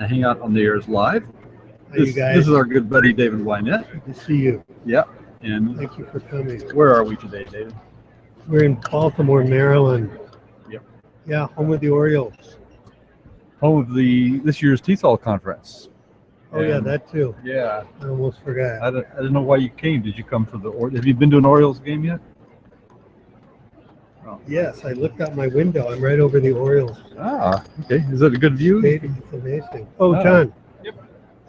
The Hangout on the Air is live. You guys? This is our good buddy David Winet. Good to see you. Yeah. And thank you for coming. Where are we today, David? We're in Baltimore, Maryland. Yep. Yeah, home of the Orioles. Home of this year's TESOL conference. Oh, yeah, that too. Yeah. I almost forgot. I don't know why you came. Did you come for the Have you been to an Orioles game yet? Oh. Yes, I looked out my window. I'm right over the Orioles. Ah, okay. Is that a good view? It's amazing. Oh, John. Yep.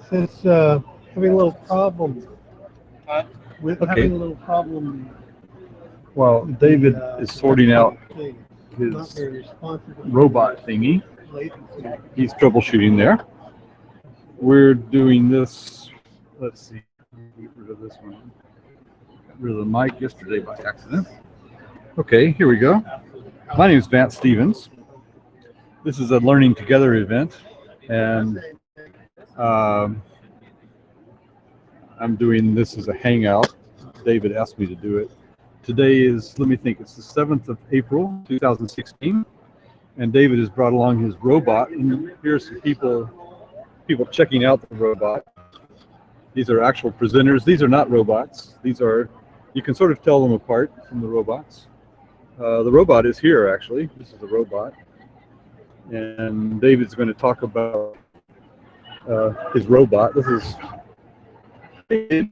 Since having a little problem having a little problem. Well, David is sorting out his robot thingy. He's troubleshooting there. We're doing this. Let's see. Get rid of this one. Got rid of the mic yesterday by accident. Okay, here we go. My name is Vance Stevens. This is a Learning Together event, and I'm doing this as a hangout. David asked me to do it. Today is, let me think, it's the 7th of April, 2016, and David has brought along his robot, and here's some people checking out the robot. These are actual presenters. These are not robots. These are, you can sort of tell them apart from the robots. The robot is here, actually. This is the robot. And David's going to talk about his robot. This is... Hey,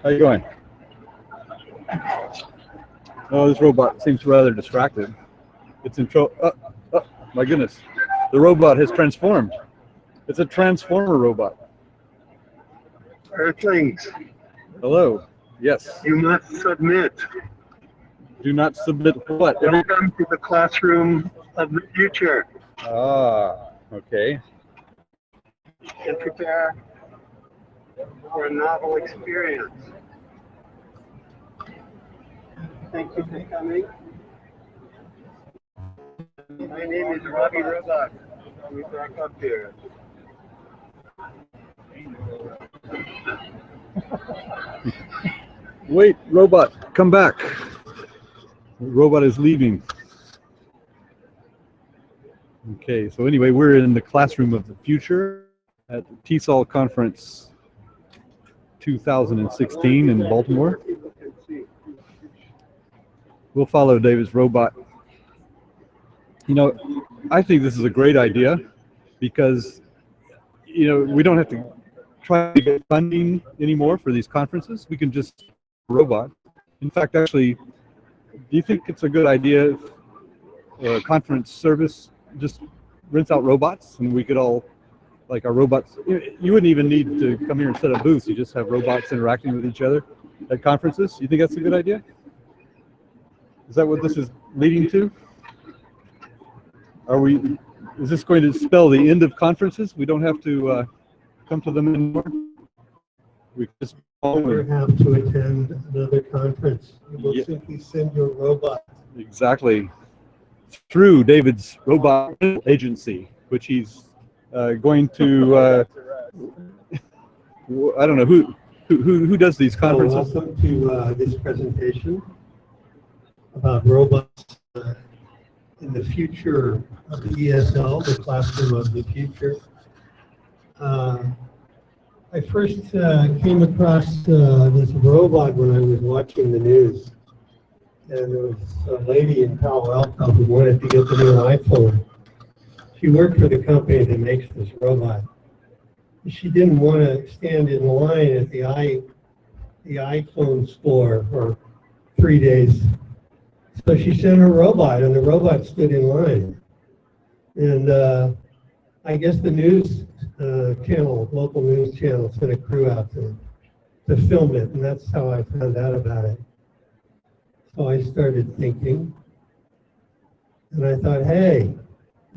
how you going? Oh, this robot seems rather distracted. It's in trouble. Oh, my goodness. The robot has transformed. It's a transformer robot. Earthlings. Hello. Yes. You must submit. Do not submit what? Welcome to the classroom of the future. Ah, okay. And prepare for a novel experience. Thank you for coming. My name is Robbie Robot. Let me back up here. Wait, robot, come back. The robot is leaving. Okay, so anyway, we're in the classroom of the future at the TESOL conference 2016 in Baltimore. We'll follow David's robot. You know, I think this is a great idea because, you know, we don't have to try to get funding anymore for these conferences. We can just robot. In fact, actually, do you think it's a good idea if a conference service just rents out robots and we could all, like our robots, you wouldn't even need to come here and set up booths. You just have robots interacting with each other at conferences. You think that's a good idea? Is that what this is leading to? Is this going to spell the end of conferences? We don't have to come to them anymore? We just never have to attend another conference. You will simply send your robot. Exactly. Through David's robot agency, which he's going to, I don't know, who does these conferences? So welcome to this presentation about robots in the future of the ESL, the classroom of the future. I first came across this robot when I was watching the news. And there was a lady in Palo Alto who wanted to get the new iPhone. She worked for the company that makes this robot. She didn't want to stand in line at the iPhone store for 3 days. So she sent her robot, and the robot stood in line. And I guess the news channel, local news channel, sent a crew out to film it, and that's how I found out about it. So I started thinking, and I thought, hey,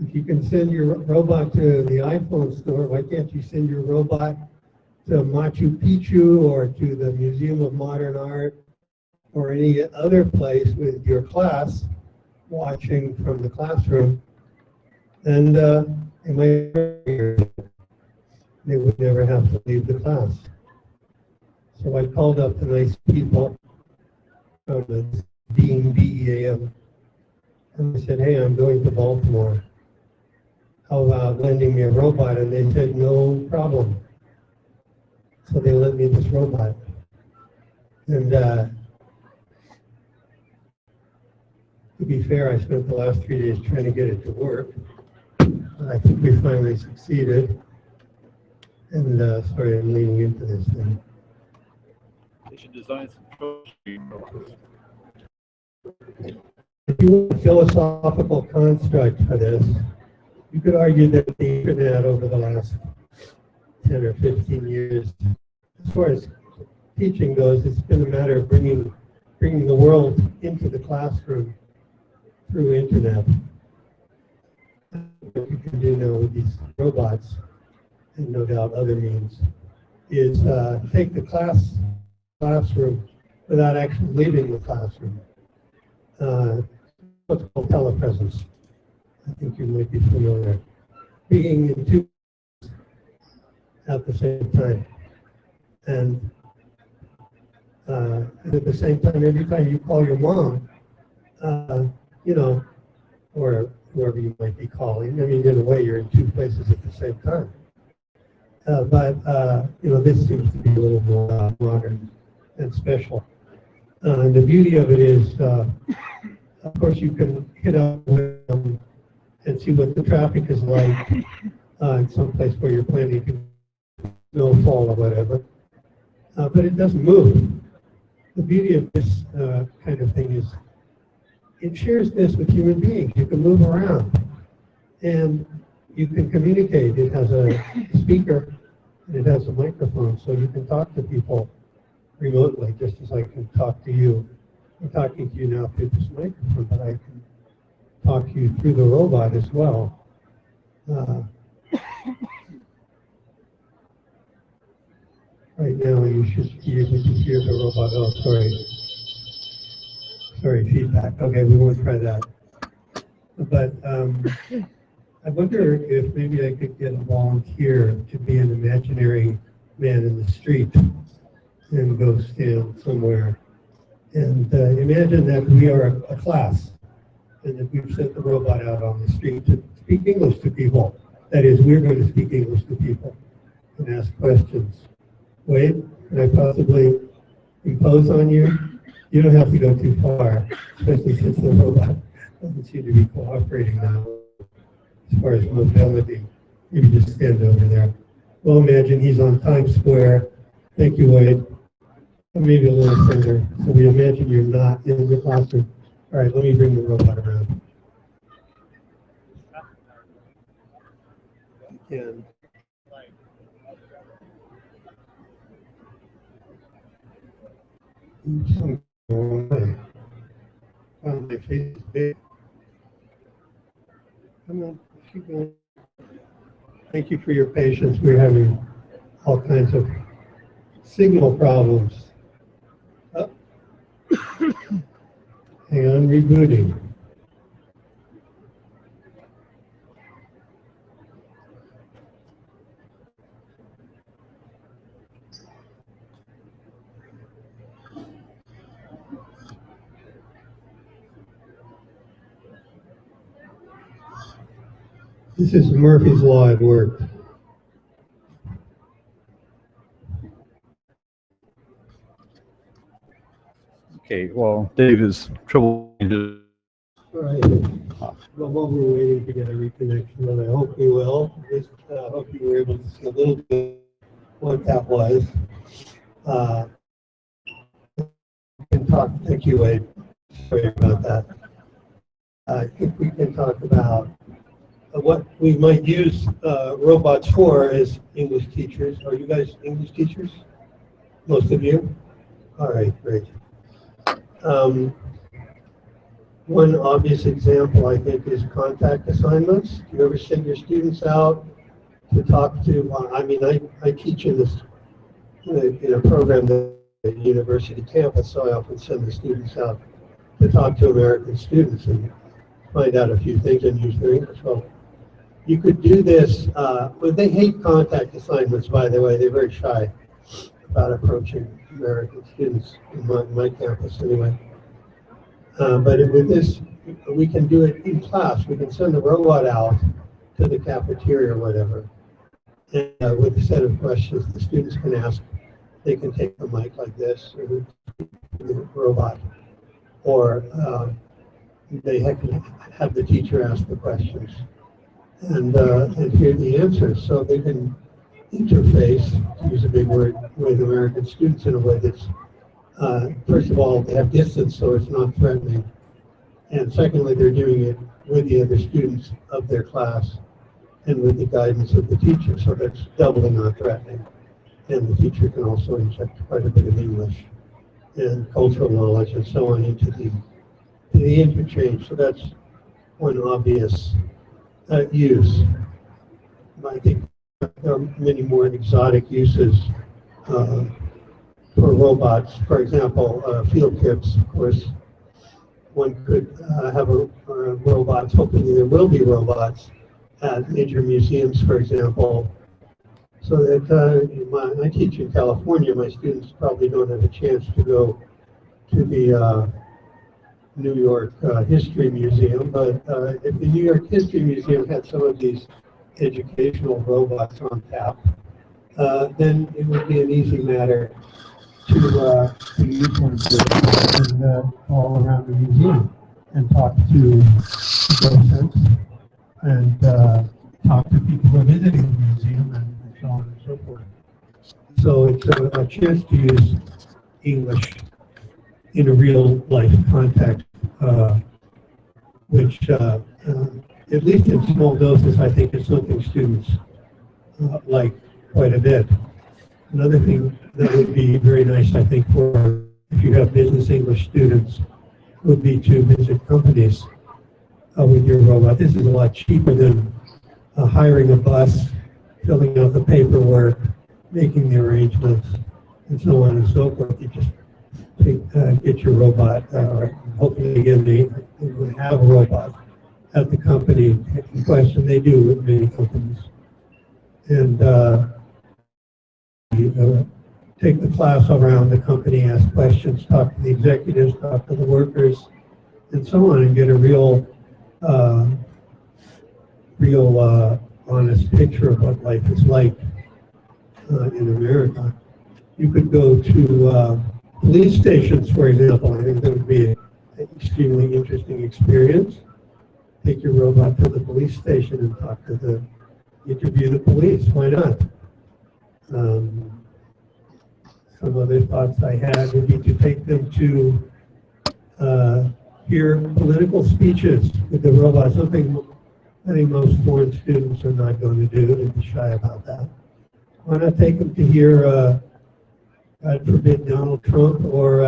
if you can send your robot to the iPhone store, why can't you send your robot to Machu Picchu or to the Museum of Modern Art or any other place with your class watching from the classroom? And they would never have to leave the class. So I called up the nice people from the Dean, DEAM, and I said, hey, I'm going to Baltimore. how about lending me a robot? And they said, no problem. So they lent me this robot. And to be fair, I spent the last 3 days trying to get it to work. I think we finally succeeded. And sorry, I'm leaning into this thing. They should design some troubleshooting robots. If you want a philosophical construct for this, you could argue that the internet over the last 10 or 15 years, as far as teaching goes, it's been a matter of bringing the world into the classroom through internet. What you can do now with these robots, and no doubt other means, is take the classroom without actually leaving the classroom. What's called telepresence. I think you might be familiar. Being in two at the same time. And at the same time, every time you call your mom, you know, or whoever you might be calling, I mean, in a way, you're in two places at the same time. But you know, this seems to be a little more modern and special. And the beauty of it is, of course, you can hit up and see what the traffic is like in some place where you're planning to snowfall or whatever. But it doesn't move. The beauty of this kind of thing is it shares this with human beings. You can move around and you can communicate. It has a speaker and it has a microphone, so you can talk to people remotely, just as I can talk to you. I'm talking to you now through this microphone, but I can talk to you through the robot as well. Right now, you should be able to hear the robot. Oh, sorry, feedback. Okay, we won't try that. But I wonder if maybe I could get a volunteer to be an imaginary man in the street and go stand somewhere. And imagine that we are a class and that we've sent the robot out on the street to speak English to people. That is, we're going to speak English to people and ask questions. Wait, can I possibly impose on you? You don't have to go too far, especially since the robot doesn't seem to be cooperating now as far as mobility. Maybe just stand over there. Well, imagine he's on Times Square. Thank you, Wade. Maybe a little further. So we imagine you're not in the classroom. All right, let me bring the robot around. Again. Oh, my face is big. Come on, keep going. Thank you for your patience. We're having all kinds of signal problems. Oh. Hang on, rebooting. This is Murphy's Law at work. Okay, well, Dave is trouble. All right. Well, while we're waiting to get a reconnection, and I hope we will, at least hope you were able to see a little bit what that was. We can talk. Thank you, Wade. Sorry about that. I think we can talk about what we might use robots for as English teachers. Are you guys English teachers? Most of you? All right, great. One obvious example, I think, is contact assignments. Do you ever send your students out to talk to, I mean, I teach in this, in a program at university campus, so I often send the students out to talk to American students and find out a few things and use their English well. You could do this, but they hate contact assignments, by the way. They're very shy about approaching American students in my campus anyway. But with this, we can do it in class. We can send the robot out to the cafeteria or whatever. And with a set of questions the students can ask, they can take the mic like this, or the robot, or they have the teacher ask the questions and hear the answers, so they can interface, to use a big word, with American students in a way that's, first of all, they have distance, so it's not threatening. And secondly, they're doing it with the other students of their class and with the guidance of the teacher, so that's doubly not threatening. And the teacher can also inject quite a bit of English and cultural knowledge and so on into the interchange. So that's one obvious use. I think there are many more exotic uses for robots. For example, field trips, of course. One could have robots, hopefully there will be robots at major museums, for example, so that I teach in California, my students probably don't have a chance to go to the New York History Museum, but if the New York History Museum had some of these educational robots on tap, then it would be an easy matter to use one and all around the museum and talk to docents and talk to people who are visiting the museum and so on and so forth. So it's a chance to use English in a real life context, which at least in small doses, I think is something students like quite a bit. Another thing that would be very nice, I think, for if you have business English students, would be to visit companies with your robot. This is a lot cheaper than hiring a bus, filling out the paperwork, making the arrangements, and so on and so forth. You just get your robot, hopefully again they would have a robot at the company in question. They do with many companies. And take the class around the company, ask questions, talk to the executives, talk to the workers, and so on, and get a real honest picture of what life is like in America. You could go to police stations, for example. I think that would be an extremely interesting experience. Take your robot to the police station and talk to interview the police. Why not? Some other thoughts I had would be to take them to hear political speeches with the robot, something I think most foreign students are not going to do. They'd be shy about that. Why not take them to hear, God forbid, Donald Trump or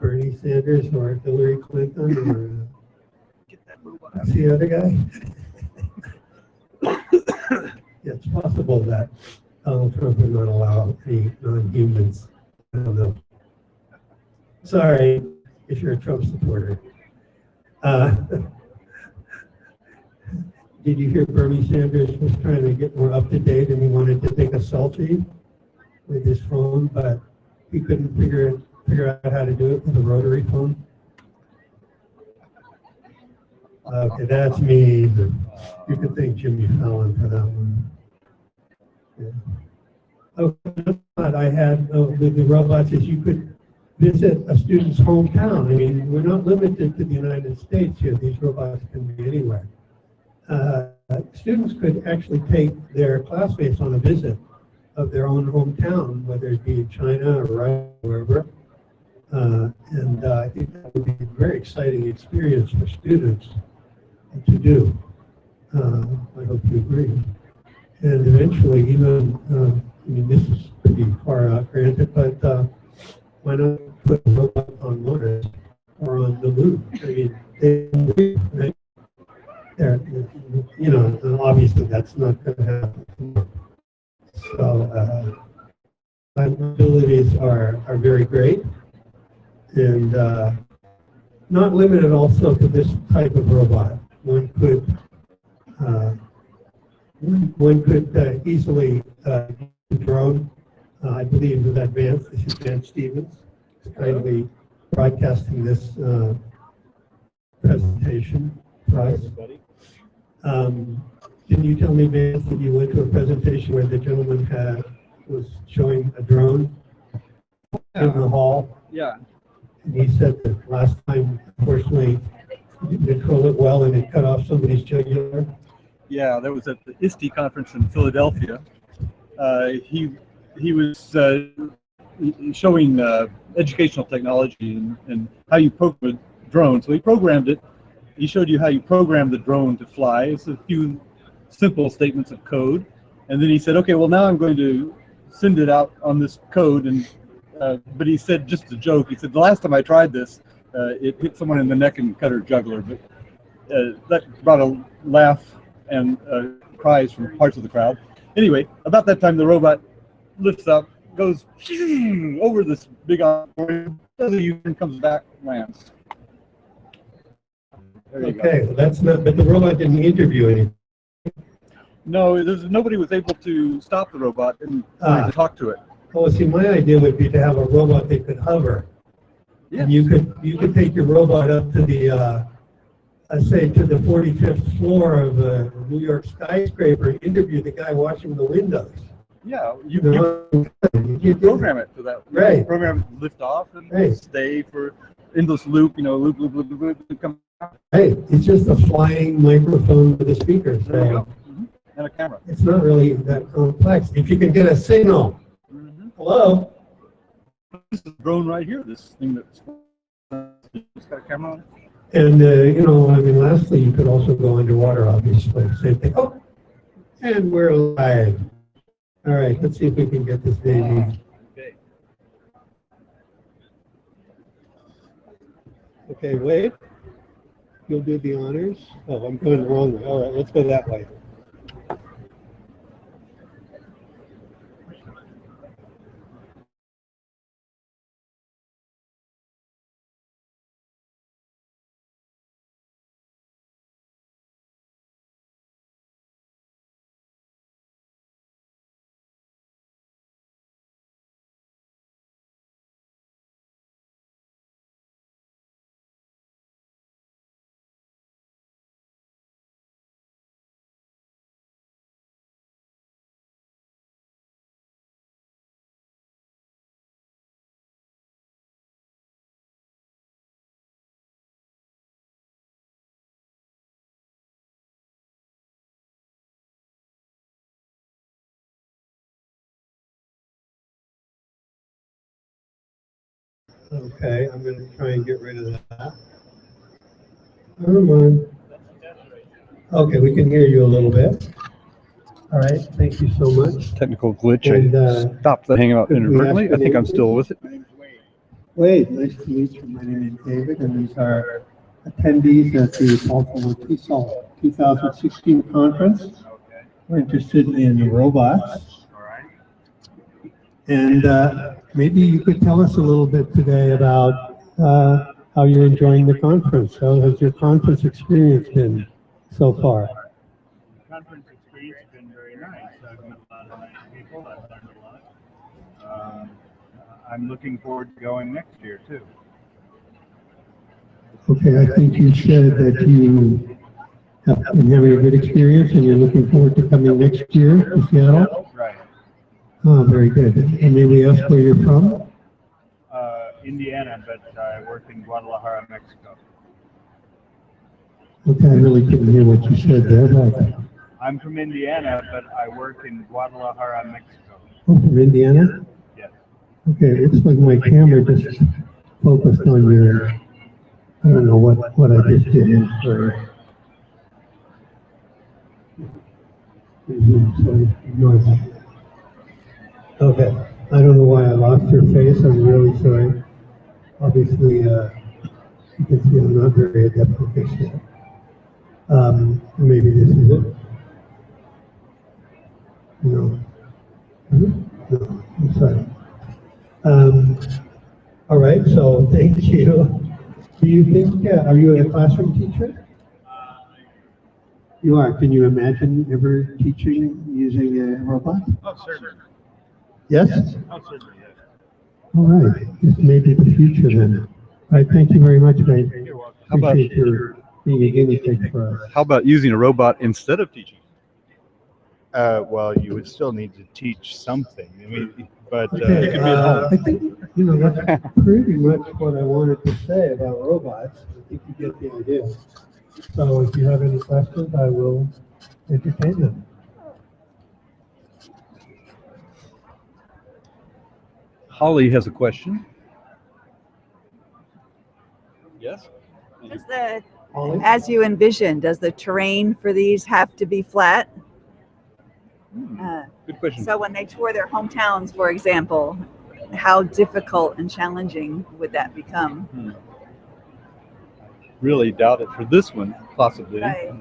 Bernie Sanders or Hillary Clinton or what's the other guy? Yeah, it's possible that Donald Trump would not allow any non-humans. I don't know. Sorry if you're a Trump supporter. Did you hear Bernie Sanders was trying to get more up to date and he wanted to take a selfie with his phone, but he couldn't figure out how to do it with a rotary phone? Okay, that's me. You could thank Jimmy Fallon for that one. Yeah. Okay, what I had with the robots is you could visit a student's hometown. I mean, we're not limited to the United States here. These robots can be anywhere. Students could actually take their classmates on a visit of their own hometown, whether it be in China or Russia, wherever. And I think that would be a very exciting experience for students to do. I hope you agree. And eventually, even, I mean, this is pretty far out, granted, but why not put a robot on Mars or on the moon? I mean, they agree, right? You know, obviously that's not going to happen. So, abilities are very great, and not limited also to this type of robot. One could easily use a drone. I believe that Vance Stevens is kindly broadcasting this presentation for us. Can you tell me, Vance, that you went to a presentation where the gentleman was showing a drone in the hall? Yeah. And he said that last time, unfortunately, you didn't control it well and it cut off somebody's jugular. Yeah, that was at the ISTE conference in Philadelphia. He was showing educational technology and how you program a drone. So he programmed it. He showed you how you program the drone to fly. It's a few simple statements of code. And then he said, okay, well, now I'm going to send it out on this code. And but he said, just a joke, he said, the last time I tried this, it hit someone in the neck and cut her jugular. But that brought a laugh and cries from parts of the crowd. Anyway, about that time, the robot lifts up, goes over this big auditorium, does a U-turn, comes back, lands. Okay, well, that's not, but the robot didn't interview anything. No, nobody was able to stop the robot and talk to it. Well, see, my idea would be to have a robot that could hover. Yes. And you could take your robot up to the, let's say, to the 45th floor of a New York skyscraper and interview the guy washing the windows. Yeah, You you program it to that. Right. You program it to lift off and stay for endless loop, loop, loop, loop, loop, loop, come out. Hey, it's just a flying microphone with a speaker. There you So go. And a camera. it's not really that complex. If you can get a signal. Hello? This is a drone right here, this thing that's got a camera on it. And, I mean, lastly, you could also go underwater, obviously. Same thing. Oh, and we're live. All right, let's see if we can get this baby. Okay, Wade, you'll do the honors. Oh, I'm going the wrong way. All right, let's go that way. Okay, I'm going to try and get rid of that. Come on. Okay, we can hear you a little bit. All right, thank you so much. Technical glitch. And, I stopped the hangout inadvertently. I think I'm still with it. Wade, nice to meet you. My name is David, and these are attendees at the Baltimore TESOL 2016 conference. We're interested in robots. And maybe you could tell us a little bit today about how you're enjoying the conference. How has your conference experience been so far? The conference experience has been very nice. I've met a lot of nice people. I've learned a lot. I'm looking forward to going next year, too. Okay, I think you said that you have been having a good experience and you're looking forward to coming next year to Seattle? Right. Oh, very good. And may we ask where you're from? Indiana, but I work in Guadalajara, Mexico. Okay, I really couldn't hear what you said there. But... I'm from Indiana, but I work in Guadalajara, Mexico. Oh, from Indiana? Yes. Okay, it looks like my camera just focused on your, I don't know what I just did. Sorry. So ignore that. Okay, I don't know why I lost your face. I'm really sorry. Obviously, you can see I'm not very adept with this yet. Maybe this is it. No. No, I'm sorry. All right, so thank you. Do you think, are you a classroom teacher? You are. Can you imagine ever teaching using a robot? Oh, certainly. Yes? Oh, certainly, yes. All right. This may be the future then. All right, thank you very much, Wade. You're welcome. How about- Appreciate your being a guinea pig for us. How about using a robot instead of teaching? Well, you would still need to teach something. I mean, but Okay, it could be at home. I think, that's pretty much what I wanted to say about robots. I think you get the idea. So if you have any questions, I will entertain them. Holly has a question. Yes? Does the, Holly? as you envision, does the terrain for these have to be flat? Good question. So when they tour their hometowns, for example, how difficult and challenging would that become? Really doubt it for this one, possibly. Right.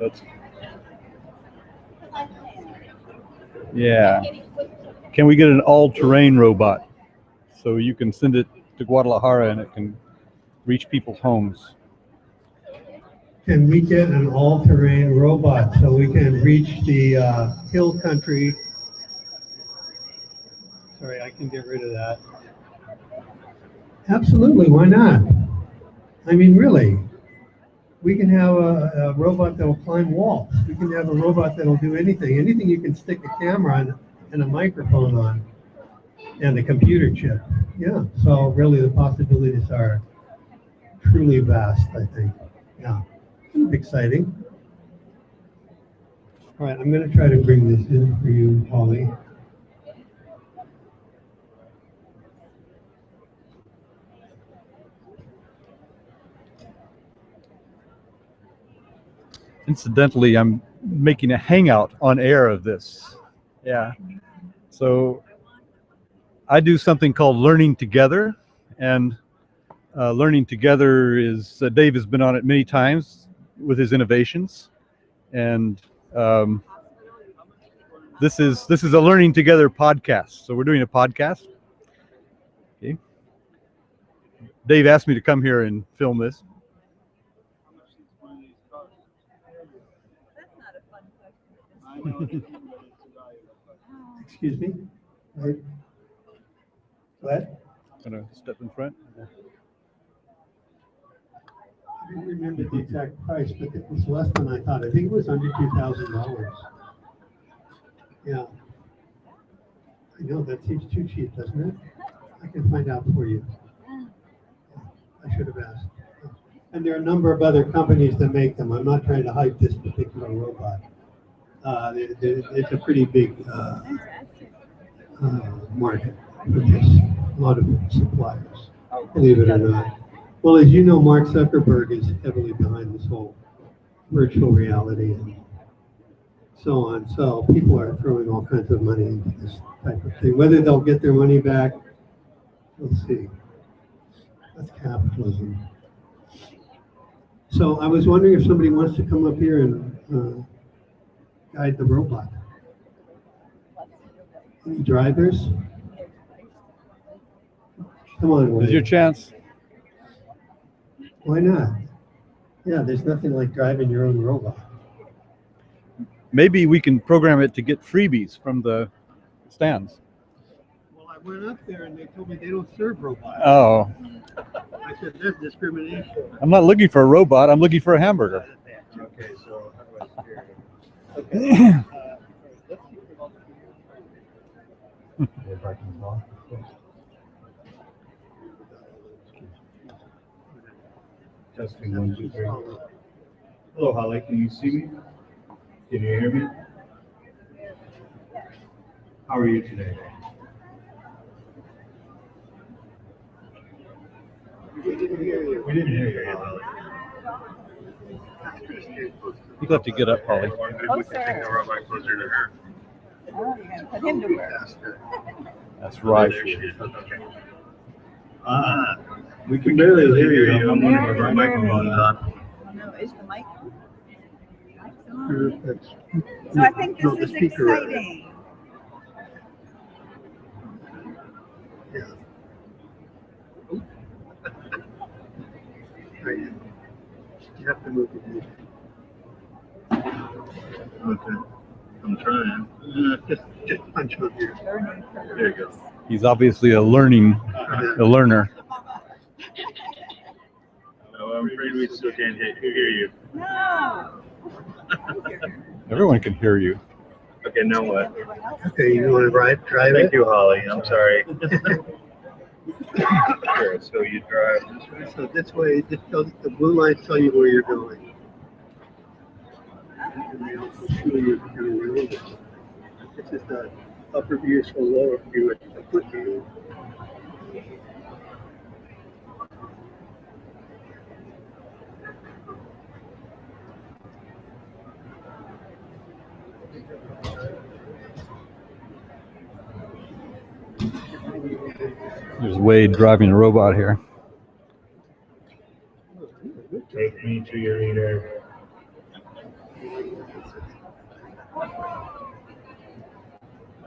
Yeah. Can we get an all-terrain robot so you can send it to Guadalajara and it can reach people's homes? Can we get an all-terrain robot so we can reach the hill country? Sorry, I can get rid of that. Absolutely, why not? I mean, really. We can have a robot that will climb walls. We can have a robot that will do anything. Anything you can stick a camera on and a microphone on and a computer chip. Yeah, so really the possibilities are truly vast, I think. Yeah, exciting. All right, I'm going to try to bring this in for you, Holly. Incidentally, I'm making a hangout on air of this. Yeah. So I do something called Learning Together, and Learning Together is Dave has been on it many times with his innovations, and this is a Learning Together podcast. So we're doing a podcast. Okay. Dave asked me to come here and film this. Excuse me? What? Gonna step in front. I don't remember the exact price, but it was less than I thought. I think it was under $2,000. Yeah. I know, that seems too cheap, doesn't it? I can find out for you. I should have asked. And there are a number of other companies that make them. I'm not trying to hype this particular robot. It's a pretty big market for this. A lot of suppliers, believe it or not. Well, as you know, Mark Zuckerberg is heavily behind this whole virtual reality and so on. So people are throwing all kinds of money into this type of thing. Whether they'll get their money back, we'll see. That's capitalism. So I was wondering if somebody wants to come up here and guide the robot. Any drivers? Come on, This is your chance. Why not? Yeah, there's nothing like driving your own robot. Maybe we can program it to get freebies from the stands. Well, I went up there and they told me they don't serve robots. Oh, I said, that's discrimination. I'm not looking for a robot. I'm looking for a hamburger. Okay, so how do I steer it? Okay. Testing 1, 2, 3. Hello, Holly. Can you see me? Can you hear me? How are you today? We didn't hear you. We didn't hear you, Holly. You'll have to get up, Holly. Closer. Oh, you're going to put him to work. That's right. We can barely hear you. I'm wondering if our microphone's on. Oh, no, is the mic on? Mic's on. So I think this is exciting. You have to move the music. Okay. I'm trying. Just punch on here. There you go. He's obviously a learner. No, I'm afraid we still can't hear you. No. Everyone can hear you. Okay, now what? Okay, you want to drive Thank it? you, Holly. I'm sorry. Sure, so you drive this way? So this way, the blue lines tell you where you're going. And they also show you kind of around it. This is the upper view, so lower view is the foot view. There's Wade driving a robot here. Take me to your leader.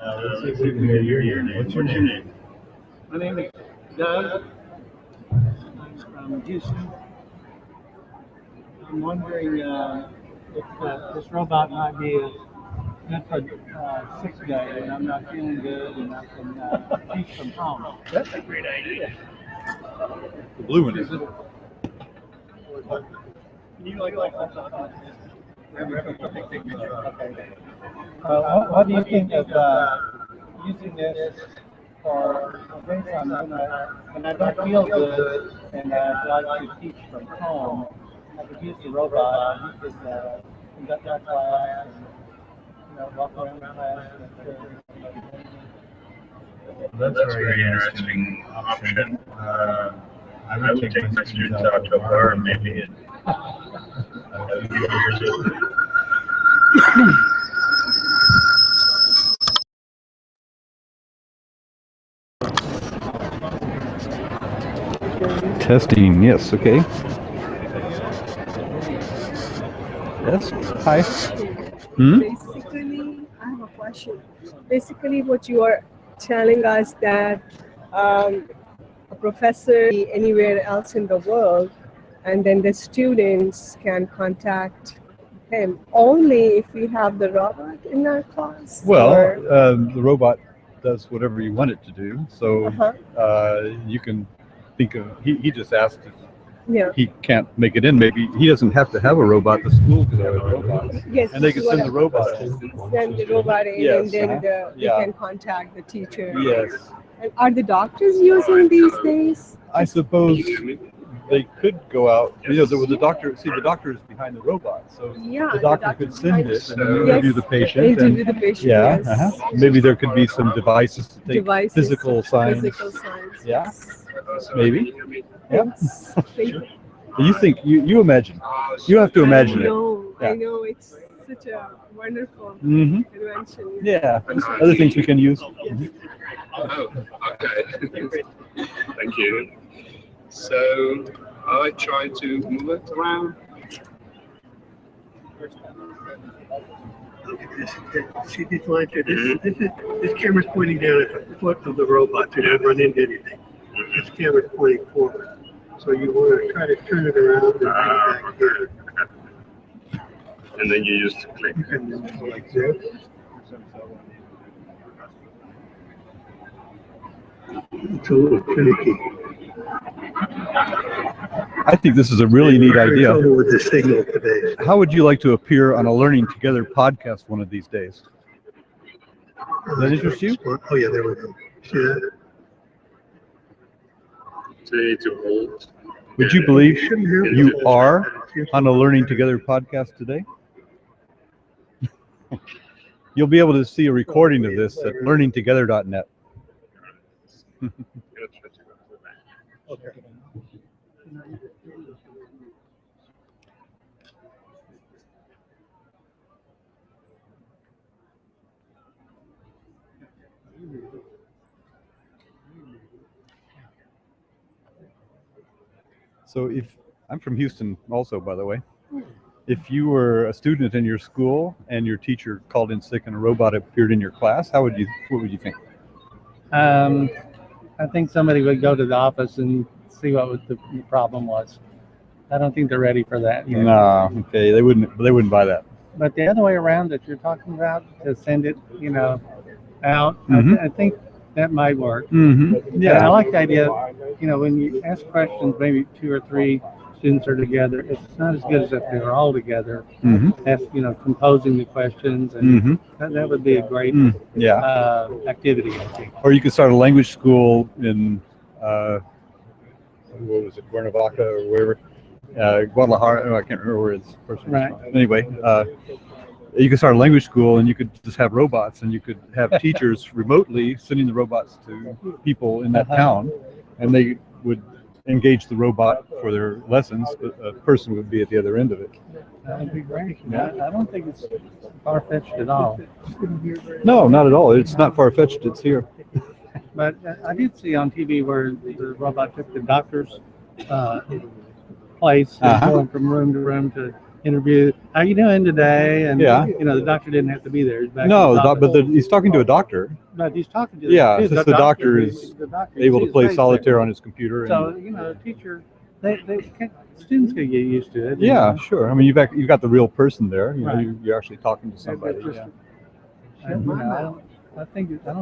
Let's see if we can hear your name. What's your name? My name is Doug. I'm from Houston. I'm wondering if this robot might be good for sick day and I'm not feeling good and I can teach from home. That's a great idea. The blue one, is it? What do you think of using this for when I don't feel good and I'd like to teach from home? I could use the robot and you could conduct my class and walk around the class. That's a very interesting option. I would take my students out to a bar and maybe Testing, yes, okay. Yes, hi. Basically, I have a question. Basically, what you are telling us that a professor be anywhere else in the world, and then the students can contact him only if we have the robot in our class. Well, or- the robot does whatever you want it to do. So you can think of, he just asked if yeah. he can't make it in. Maybe he doesn't have to have a robot. The school could have robots. Yes. And they could send the robot in. Send the robot in, Yes, and then we yeah. can contact the teacher. Yes. And are the doctors using these days? I suppose they could go out. The doctor. See, the doctor is behind the robot, so Yeah, the doctor could send it and interview the patient. Interview And the patient. yeah, Yes. maybe there could be some devices to take Devices, physical signs. Physical signs. Yeah. Yes. Maybe. Yeah. Yes. Thank you. You think you imagine? You have to imagine I know. Yeah. I know. It's such a wonderful it. Mm-hmm. invention. Yeah. Other things we can use. Oh, okay. Thank you. So I try to move it around. Look at this. See these lines here? This camera's pointing down at the foot of the robot to not run into anything. This camera's pointing forward. So you want to try to turn it around and bring it back here. And then you just click. And then go like this. It's a little finicky. I think this is a really neat idea. Trouble with the signal today. How would you like to appear on a Learning Together podcast one of these days? Does that interest you? Oh yeah, there we go. See that? So you need to hold. Would you believe Shouldn't have you this. are on a Learning Together podcast today? You'll be able to see a recording of this at learningtogether.net. Okay. So if I'm from Houston also, by the way, if you were a student in your school and your teacher called in sick and a robot appeared in your class, what would you think? I think somebody would go to the office and see what the problem was. I don't think they're ready for that yet. No, okay, they wouldn't buy that. But the other way around that you're talking about, to send it, out, Mhm. I think that might work. Mm-hmm. And I like the idea, when you ask questions, maybe 2 or 3 students are together. It's not as good as if they were all together. Mm-hmm. That's, composing the questions, and Mm-hmm. that would be a great Yeah. activity, I think. Or you could start a language school in what was it, Cuernavaca or wherever, Guadalajara. I can't remember where it's person was from. Anyway, you could start a language school, and you could just have robots, and you could have teachers remotely sending the robots to people in that town, and they would engage the robot for their lessons, but a person would be at the other end of it. That would be great. I don't think it's far-fetched at all. No, not at all. It's not far-fetched. It's here. But I did see on TV where the robot took the doctor's place and going from room to room to interview. How you doing today? And the doctor didn't have to be there. He's back He's talking to a doctor. But he's talking to since the doctor is able to play solitaire on his computer. So teacher, students can get used to it. Yeah, sure. I mean, you've got the real person there. You're actually talking to somebody. I don't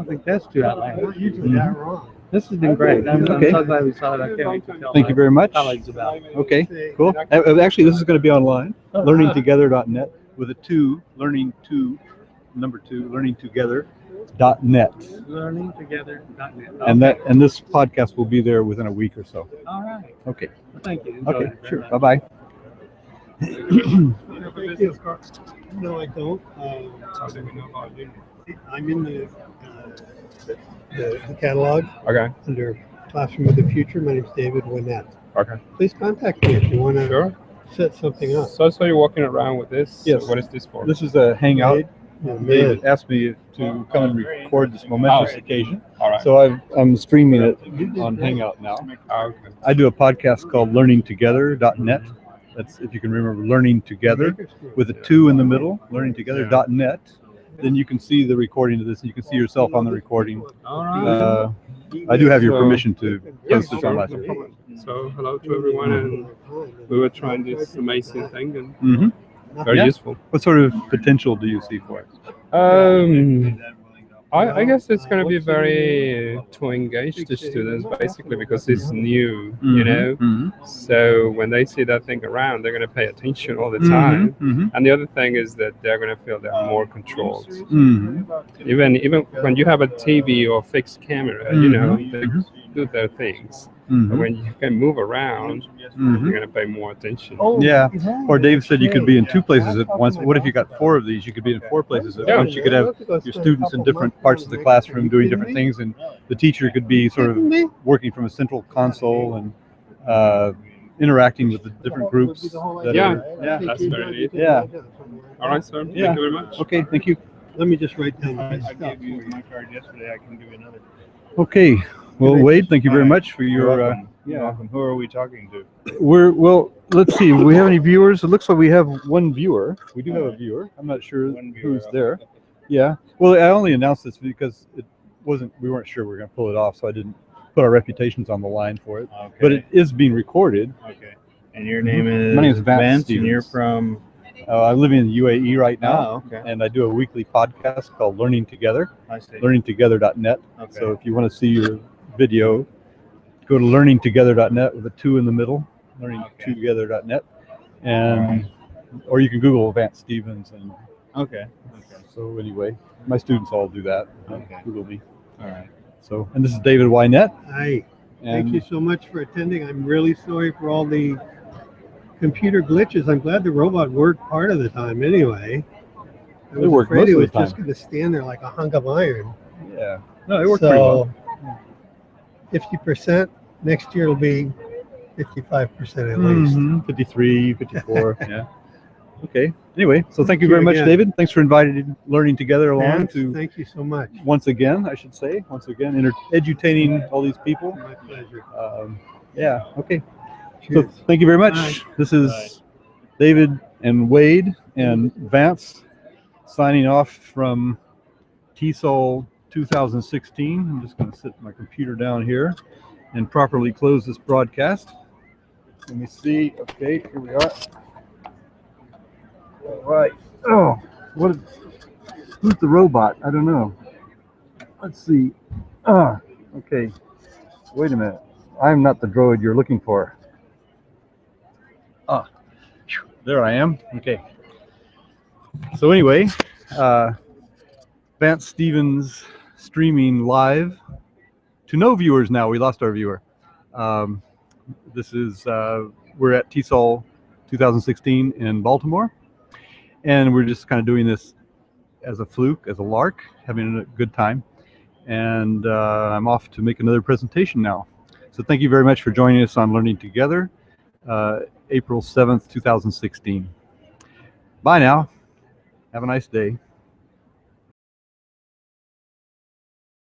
think that's too outlandish. Usually that wrong. This has been great. I'm Okay. so glad we saw it. I can't wait to tell Thank you very much. colleagues about it. Okay, cool. Actually, this is going to be online. Learningtogether.net with a 2, number 2, learningtogether.net. Learningtogether.net. And this podcast will be there within a week or so. All right. Okay. Well, thank you. Enjoy Okay, it very sure. much. Bye-bye. No, I don't. I'm in the catalog Okay. under Classroom of the Future. My name's David Winet. Okay. Please contact me if you want to Sure. set something up. So you're walking around with this? Yes. What is this for? This is a hangout. Yeah, David asked me to come and record this momentous occasion. All right. So I'm streaming it on Hangout now. Okay. I do a podcast called learningtogether.net. That's, if you can remember, Learning Together with a 2 in the middle, learningtogether.net. Then you can see the recording of this, and you can see yourself on the recording. All right. I do have your permission to Yes, post this sure, on no my problem. So hello to everyone, and we were trying this amazing thing, and very Yeah. useful. What sort of potential do you see for it? I guess it's going to be very to engage the students, basically, because it's new, So when they see that thing around, they're going to pay attention all the time. And the other thing is that they're going to feel they're more controlled. Even when you have a TV or fixed camera, they do their things. But when you can move around, you're going to pay more attention. Yeah. Or Dave said you could be in 2 places at once. What if you got 4 of these? You could be in 4 places at once. You could have your students in different parts of the classroom doing different things, and the teacher could be sort of working from a central console and interacting with the different groups. That's very neat. Yeah. All right, sir. Thank you very much. Okay, thank you. Let me just write down my I stuff. gave you my card yesterday. I can do another. Okay. Well, Wade, thank you very much for You're your. welcome. You're welcome. Who are we talking to? Let's see. We have any viewers? It looks like we have one viewer. We do have a viewer. I'm not sure who's there. Yeah. Well, I only announced this because we weren't sure we were going to pull it off, so I didn't put our reputations on the line for it. Okay. But it is being recorded. Okay. And your name is? My name is Vance and you're Stevens. from? I'm living in the UAE right now. Oh, okay. And I do a weekly podcast called Learning Together, I see. learningtogether.net. Okay. So if you want to see your video, go to learningtogether.net with a 2 in the middle, learningtogether.net, and or you can Google Vance Stevens. And Okay. so anyway, my students all do that. Okay. Google me. All right. So, and this is David Winet. Hi. And Thank you so much for attending. I'm really sorry for all the computer glitches. I'm glad the robot worked part of the time anyway. I was worked afraid most it of was the just time. going to stand there like a hunk of iron. Yeah. No, it worked pretty well. 50%. Next year it'll be 55% at least. 53, 54. Yeah. Okay. Anyway, so thank you you very much, again. David. Thanks for inviting Learning Together along Vance, to thank you so much. once again, edutaining all these people. My pleasure. Yeah. Okay. Cheers. So thank you very much. Bye. This is David and Wade and Vance signing off from TESOL 2016. I'm just going to sit my computer down here and properly close this broadcast. Let me see. Okay, here we are. All right. Oh, who's the robot? I don't know. Let's see. Okay. Wait a minute. I'm not the droid you're looking for. There I am. Okay. So anyway, Vance Stevens streaming live to no viewers now. We lost our viewer. This is, we're at TESOL 2016 in Baltimore, and we're just kind of doing this as a fluke, as a lark, having a good time. And I'm off to make another presentation now. So thank you very much for joining us on Learning Together, April 7th, 2016. Bye now. Have a nice day.